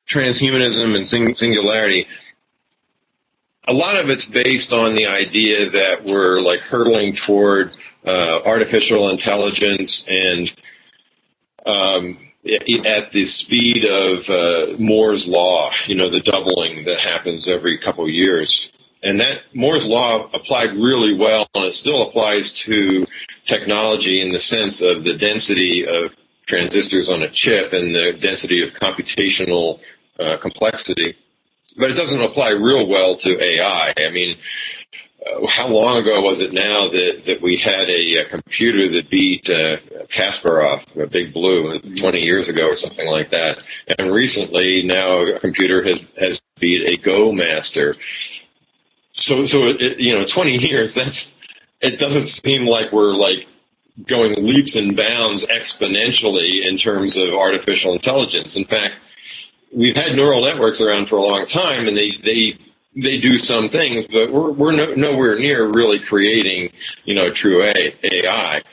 transhumanism and singularity. A lot of it's based on the idea that we're like hurtling toward artificial intelligence and at the speed of Moore's law, the doubling that happens every couple of years. And that Moore's law applied really well, and it still applies to technology in the sense of the density of transistors on a chip and the density of computational complexity. But it doesn't apply real well to AI. I mean, how long ago was it now that we had a computer that beat Kasparov, a Big Blue, 20 years ago or something like that? And recently, now a computer has beat a Go master. So 20 years, it doesn't seem like we're like going leaps and bounds exponentially in terms of artificial intelligence. In fact, we've had neural networks around for a long time, and they do some things, but we're nowhere near really creating, true AI.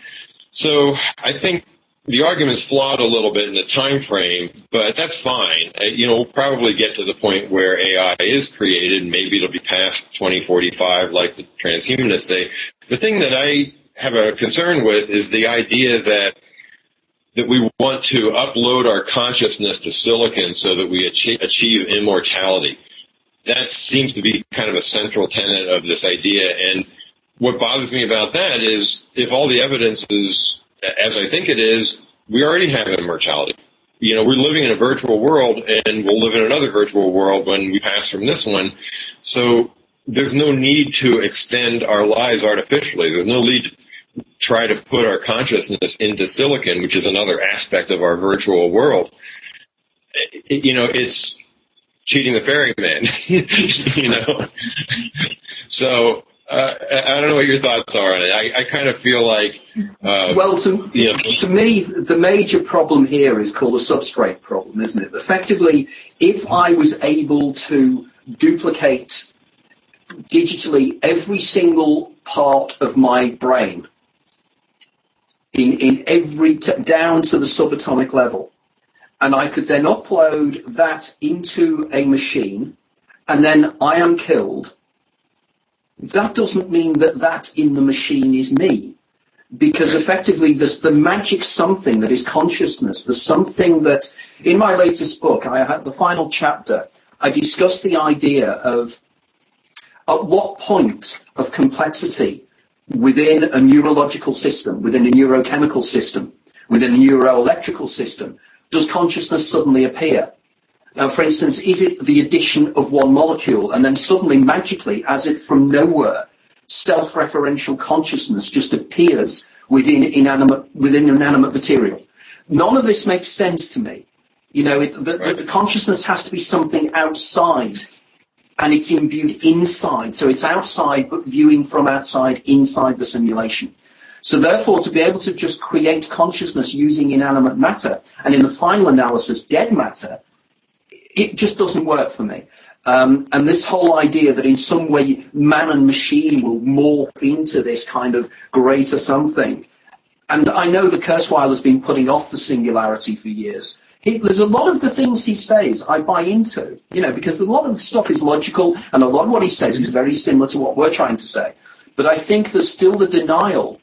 So I think the argument is flawed a little bit in the time frame, but that's fine. We'll probably get to the point where AI is created, and maybe it'll be past 2045, like the transhumanists say. The thing that I have a concern with is the idea that we want to upload our consciousness to silicon so that we achieve immortality. That seems to be kind of a central tenet of this idea. And what bothers me about that is if all the evidence is, as I think it is, we already have immortality. We're living in a virtual world, and we'll live in another virtual world when we pass from this one. So there's no need to extend our lives artificially. There's no need to try to put our consciousness into silicon, which is another aspect of our virtual world. It's cheating the ferryman, So I don't know what your thoughts are on it. I kind of feel like... to me, the major problem here is called the substrate problem, isn't it? Effectively, if I was able to duplicate digitally every single part of my brain in every down to the subatomic level, and I could then upload that into a machine, and then I am killed, that doesn't mean that in the machine is me. Because effectively, there's the magic something that is consciousness, the something that, in my latest book, I had the final chapter, I discussed the idea of at what point of complexity within a neurological system, within a neurochemical system, within a neuroelectrical system, does consciousness suddenly appear? Now, for instance, is it the addition of one molecule and then suddenly, magically, as if from nowhere, self-referential consciousness just appears within inanimate material? None of this makes sense to me. The consciousness has to be something outside, and it's imbued inside. So it's outside, but viewing from outside, inside the simulation. So therefore, to be able to just create consciousness using inanimate matter, and in the final analysis, dead matter, it just doesn't work for me. And this whole idea that in some way man and machine will morph into this kind of greater something. And I know that Kurzweil has been putting off the singularity for years. There's a lot of the things he says I buy into, because a lot of the stuff is logical, and a lot of what he says is very similar to what we're trying to say. But I think there's still the denial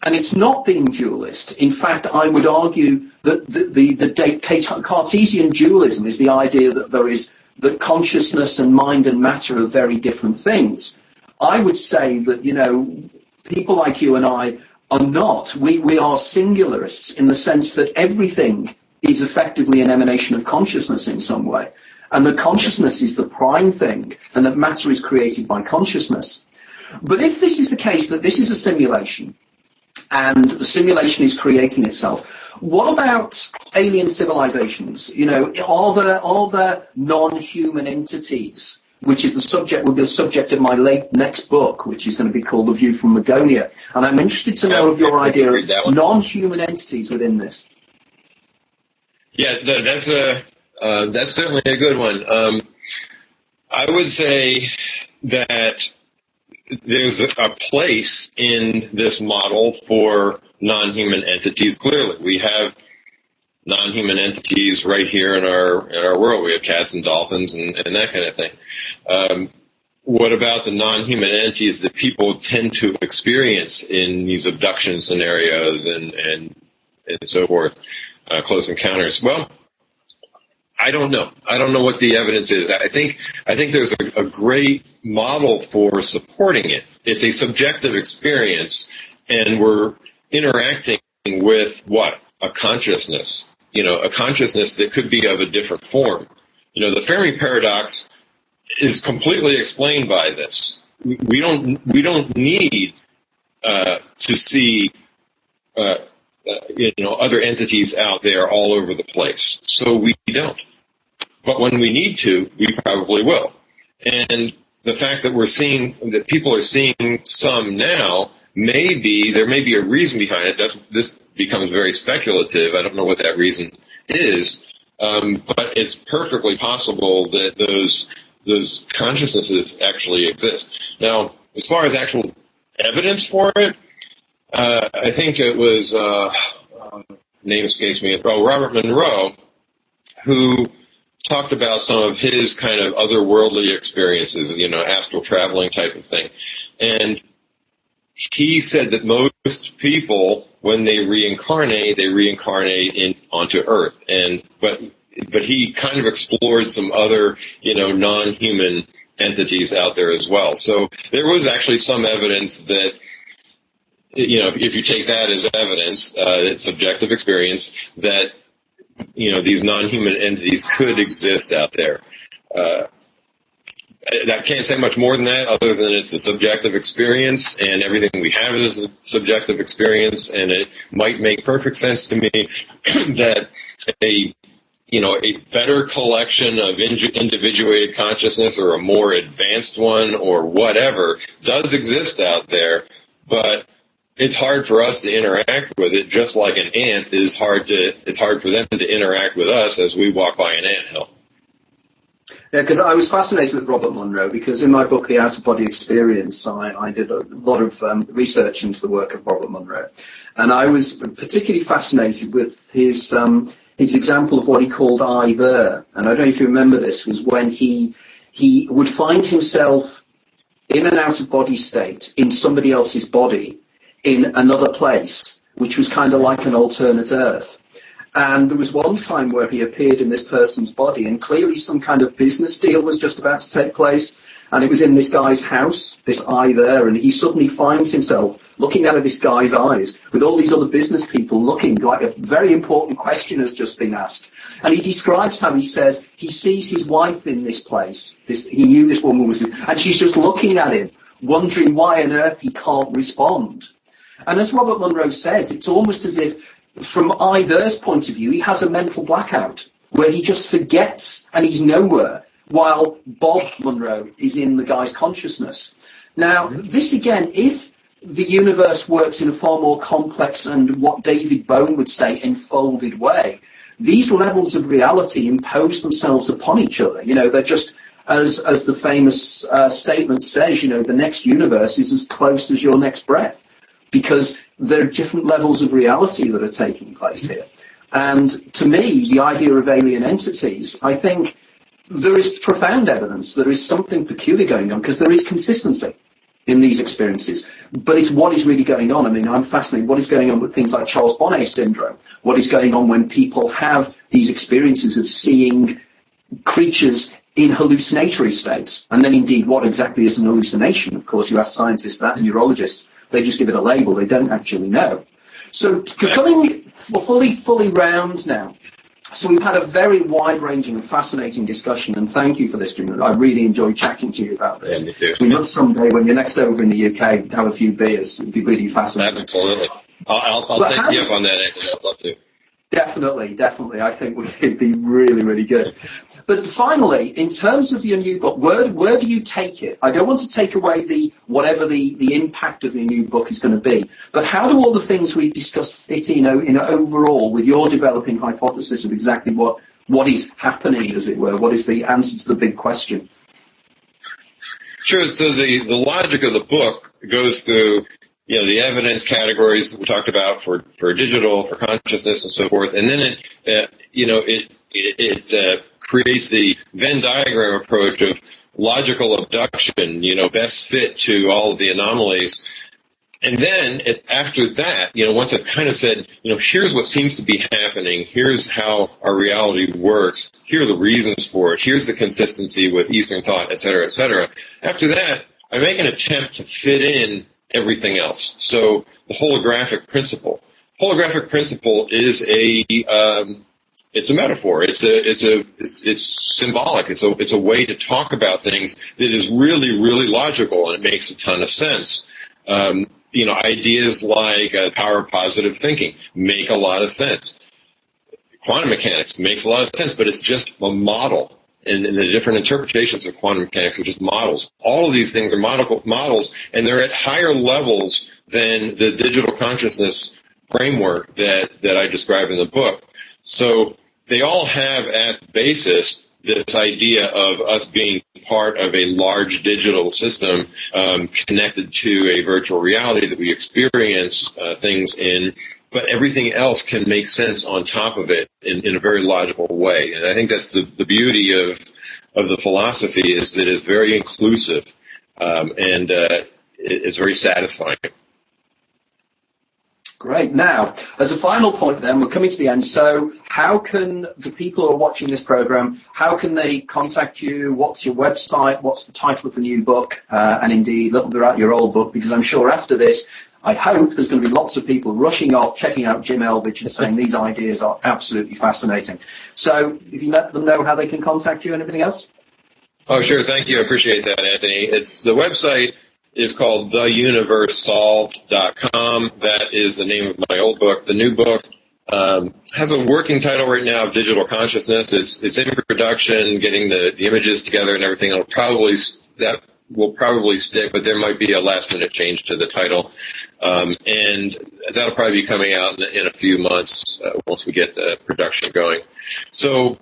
And it's not being dualist. In fact, I would argue that the Cartesian dualism is the idea that consciousness and mind and matter are very different things. I would say that, people like you and I are not. We are singularists in the sense that everything is effectively an emanation of consciousness in some way. And that consciousness is the prime thing, and that matter is created by consciousness. But if this is the case, that this is a simulation, and the simulation is creating itself, what about alien civilizations? Are there non-human entities, which is will be the subject of my next book, which is going to be called The View from Magonia. And I'm interested to know of your idea of non-human entities within this. Yeah, that's certainly a good one. I would say that there's a place in this model for non-human entities. Clearly, we have non-human entities right here in our world. We have cats and dolphins and that kind of thing. What about the non-human entities that people tend to experience in these abduction scenarios and so forth, close encounters? Well, I don't know. I don't know what the evidence is. I think there's a great model for supporting it. It's a subjective experience, and we're interacting with what? A consciousness. A consciousness that could be of a different form. The Fermi paradox is completely explained by this. We don't need to see other entities out there all over the place. So we don't. But when we need to, we probably will. And the fact that people are seeing some now, there may be a reason behind it. This becomes very speculative. I don't know what that reason is, but it's perfectly possible that those consciousnesses actually exist. Now, as far as actual evidence for it, I think it was name escapes me. Robert Monroe, who talked about some of his kind of otherworldly experiences, astral traveling type of thing. And he said that most people, when they reincarnate onto Earth. But he kind of explored some other, non-human entities out there as well. So there was actually some evidence that, if you take that as evidence, it's subjective experience, that these non-human entities could exist out there. I can't say much more than that, other than it's a subjective experience, and everything we have is a subjective experience, and it might make perfect sense to me that a better collection of individuated consciousness, or a more advanced one, or whatever, does exist out there, but it's hard for us to interact with it, just like an ant it's hard for them to interact with us as we walk by an anthill. Yeah, because I was fascinated with Robert Monroe, because in my book, The Out-of-Body Experience, I did a lot of research into the work of Robert Monroe. And I was particularly fascinated with his example of what he called I there. And I don't know if you remember this, was when he would find himself in an out-of-body state in somebody else's body in another place, which was kind of like an alternate Earth. And there was one time where he appeared in this person's body, and clearly some kind of business deal was just about to take place, and it was in this guy's house, this I there, and he suddenly finds himself looking out of this guy's eyes with all these other business people looking like a very important question has just been asked. And he describes how he says he sees his wife in this place. He knew this woman was in, and she's just looking at him, wondering why on earth he can't respond. And as Robert Monroe says, it's almost as if, from either's point of view, he has a mental blackout where he just forgets and he's nowhere, while Bob Monroe is in the guy's consciousness. Now, this again, if the universe works in a far more complex and what David Bohm would say enfolded way, these levels of reality impose themselves upon each other. They're just, as the famous statement says, the next universe is as close as your next breath, because there are different levels of reality that are taking place here. And to me, the idea of alien entities, I think there is profound evidence. There is something peculiar going on, because there is consistency. in these experiences, but it's what is really going on. I mean, I'm fascinated. What is going on with things like Charles Bonnet syndrome? What is going on when people have these experiences of seeing creatures in hallucinatory states? And then indeed, what exactly is an hallucination? Of course, you ask scientists that and neurologists, they just give it a label. They don't actually know. So coming fully round now. So we've had a very wide-ranging and fascinating discussion, and thank you for this, Jim. I really enjoyed chatting to you about this. Yeah, me too. We must someday, when you're next over in the UK, have a few beers. It would be really fascinating. Absolutely. I'll take you up on that, Anthony. I'd love to. Definitely. I think it'd be really, really good. But finally, in terms of your new book, where do you take it? I don't want to take away whatever the impact of your new book is going to be, but how do all the things we've discussed fit in overall with your developing hypothesis of exactly what is happening, as it were? What is the answer to the big question? Sure. So the logic of the book goes through the evidence categories that we talked about for digital, for consciousness, and so forth, and then it creates the Venn diagram approach of logical abduction, best fit to all of the anomalies, and then after that, once I've kind of said, here's what seems to be happening, here's how our reality works, here are the reasons for it, here's the consistency with Eastern thought, et cetera, et cetera. After that, I make an attempt to fit in everything else. So the holographic principle. Holographic principle is it's a metaphor. It's symbolic. It's a way to talk about things that is really, really logical, and it makes a ton of sense. Ideas like the power of positive thinking make a lot of sense. Quantum mechanics makes a lot of sense, but it's just a model. And the different interpretations of quantum mechanics are just models. All of these things are models, and they're at higher levels than the digital consciousness framework that I describe in the book. So they all have at basis this idea of us being part of a large digital system connected to a virtual reality that we experience things in, but everything else can make sense on top of it in a very logical way. And I think that's the beauty of the philosophy, is that it's very inclusive, and it's very satisfying. Great. Now, as a final point then, we're coming to the end. So how can the people who are watching this program, how can they contact you? What's your website? What's the title of the new book? And indeed, a little bit about your old book, because I'm sure after this, I hope there's going to be lots of people rushing off, checking out Jim Elvidge and saying these ideas are absolutely fascinating. So if you let them know how they can contact you and everything else. Oh, sure. Thank you. I appreciate that, Anthony. The website is called theuniversesolved.com. That is the name of my old book. The new book has a working title right now of Digital Consciousness. It's in production, getting the images together and everything. That will probably stick, but there might be a last-minute change to the title. And that'll probably be coming out in a few months once we get the production going. So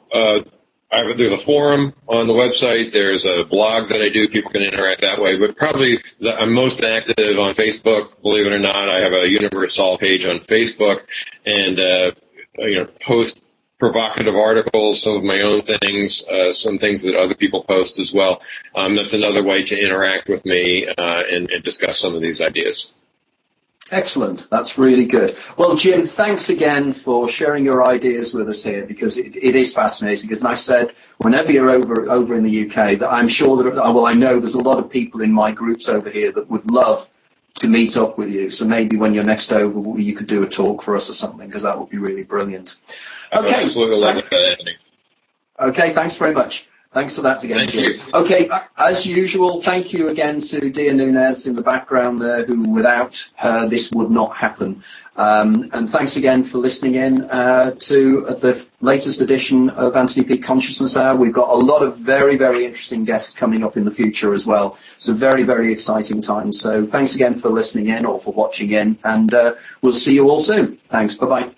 there's a forum on the website. There's a blog that I do. People can interact that way. But probably I'm most active on Facebook. Believe it or not, I have a Universe Solved page on Facebook, and post provocative articles, some of my own things, some things that other people post as well. That's another way to interact with me and discuss some of these ideas. Excellent. That's really good. Well, Jim, thanks again for sharing your ideas with us here, because it is fascinating. As I said, whenever you're over in the UK, that I'm sure that, I know there's a lot of people in my groups over here that would love to meet up with you. So maybe when you're next over, you could do a talk for us or something, because that would be really brilliant. Okay. Absolutely love that, Anthony. Okay, thanks very much. Thanks for that again, Thank Jim. you. Okay, as usual, thank you again to Dia Nunez in the background there, who without her this would not happen. And thanks again for listening in to the latest edition of Anthony Peake Consciousness Hour. We've got a lot of very, very interesting guests coming up in the future as well. It's a very, very exciting time. So thanks again for listening in or for watching in, and we'll see you all soon. Thanks. Bye-bye.